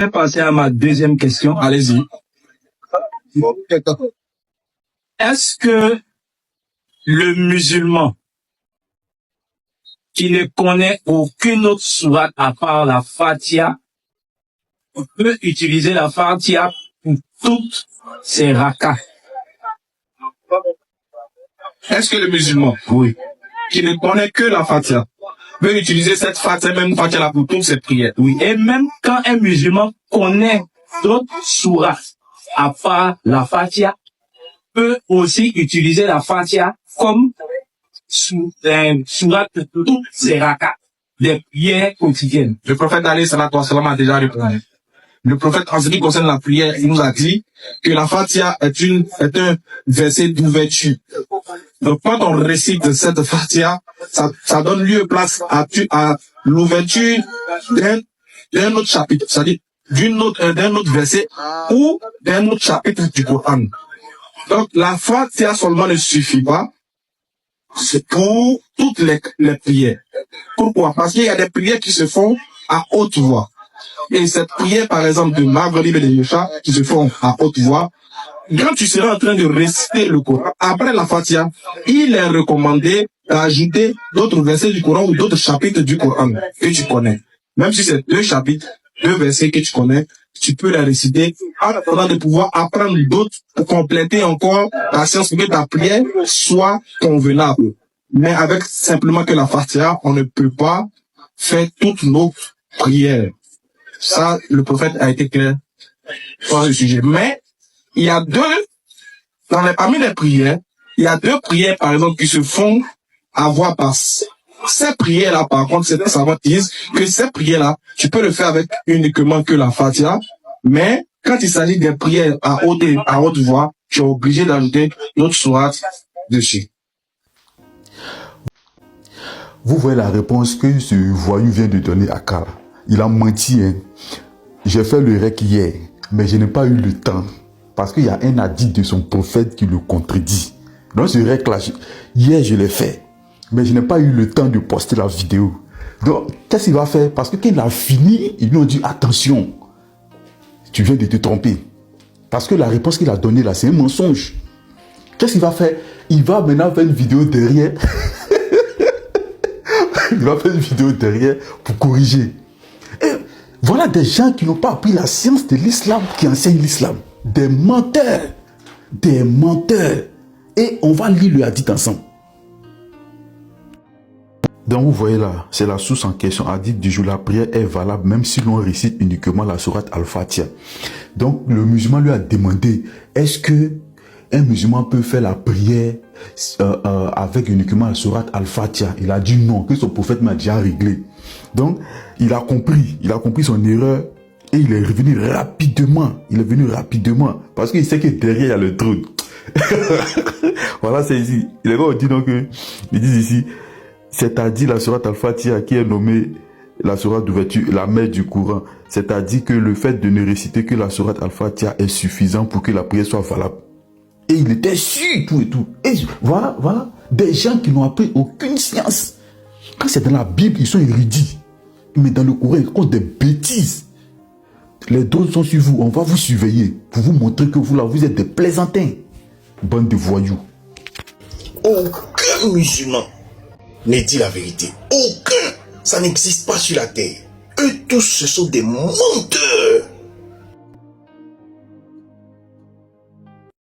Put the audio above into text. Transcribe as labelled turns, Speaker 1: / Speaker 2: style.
Speaker 1: vais passer à ma deuxième question.
Speaker 2: Allez-y.
Speaker 1: Est-ce que le musulman qui ne connaît aucune autre sourate à part la Fatiha peut utiliser la Fatiha pour toutes ses rakas?
Speaker 2: Est-ce que le musulman,
Speaker 1: Oui.
Speaker 2: qui ne connaît que la Fatiha, peut utiliser cette Fatiha, même Fatiha pour toutes ses prières?
Speaker 1: Oui. Et même quand un musulman connaît d'autres sourates à part la Fatiha, peut aussi utiliser la Fatiha comme sourate pour toutes ses rakas, des prières quotidiennes.
Speaker 2: Le prophète alayhi salatu wa salam a déjà répondu. Le prophète, en ce qui concerne la prière, il nous a dit que la Fatiha est un verset d'ouverture. Donc, quand on récite cette Fatiha, ça donne lieu place à l'ouverture d'un autre chapitre, c'est-à-dire d'un autre verset ou d'un autre chapitre du Coran. Donc, la Fatiha seulement ne suffit pas. C'est pour toutes les prières. Pourquoi? Parce qu'il y a des prières qui se font à haute voix. Et cette prière, par exemple, de Maghrib et de Yusha, qui se font à haute voix, quand tu seras en train de réciter le Coran, après la Fatiha, il est recommandé d'ajouter d'autres versets du Coran ou d'autres chapitres du Coran que tu connais. Même si c'est deux chapitres, deux versets que tu connais, tu peux les réciter en attendant de pouvoir apprendre d'autres pour compléter encore la science pour que ta prière soit convenable. Mais avec simplement que la Fatiha, on ne peut pas faire toutes nos prières. Ça, le prophète a été clair sur ce sujet. Mais il y a parmi les prières, il y a deux prières, par exemple, qui se font à voix basse. Ces prières-là, par contre, certains savants disent que ces prières-là, tu peux le faire avec uniquement que la Fatiha, mais quand il s'agit des prières à haute voix, tu es obligé d'ajouter d'autres sourates dessus.
Speaker 3: Vous voyez la réponse que ce voyou vient de donner à Kara. Il a menti, hein. J'ai fait le rec hier, mais je n'ai pas eu le temps. Parce qu'il y a un hadith de son prophète qui le contredit. Donc ce rec-là, hier je l'ai fait. Mais je n'ai pas eu le temps de poster la vidéo. Donc, qu'est-ce qu'il va faire? Parce que quand il a fini, ils lui ont dit, attention, tu viens de te tromper. Parce que la réponse qu'il a donnée là, c'est un mensonge. Qu'est-ce qu'il va faire? Il va maintenant faire une vidéo derrière. Il va faire une vidéo derrière pour corriger. Et voilà des gens qui n'ont pas appris la science de l'islam, qui enseignent l'islam. Des menteurs. Des menteurs. Et on va lire le hadith ensemble. Donc vous voyez là, c'est la source en question. Hadith du jour, la prière est valable même si l'on récite uniquement la sourate Al-Fatiha. Donc le musulman lui a demandé, est-ce que un musulman peut faire la prière avec uniquement la sourate Al-Fatiha? Il a dit non, que son prophète m'a déjà réglé. Donc il a compris son erreur et il est revenu rapidement. Il est venu rapidement parce qu'il sait que derrière il y a le trône. Voilà, c'est ici. Les gars ont dit donc que, ils disent ici, c'est-à-dire la sourate Al-Fatiha qui est nommée la sourate d'ouverture, la mère du Coran. C'est-à-dire que le fait de ne réciter que la sourate Al-Fatiha est suffisant pour que la prière soit valable. Et il était sûr, tout et tout. Et voilà, des gens qui n'ont appris aucune science. Quand c'est dans la Bible, ils sont érudits. Mais dans le Coran, ils racontent des bêtises. Les drones sont sur vous, on va vous surveiller pour vous montrer que vous là, vous êtes des plaisantins. Bande de voyous.
Speaker 4: Aucun musulman ne dit la vérité. Aucun. Ça n'existe pas sur la terre. Eux tous, ce sont des menteurs.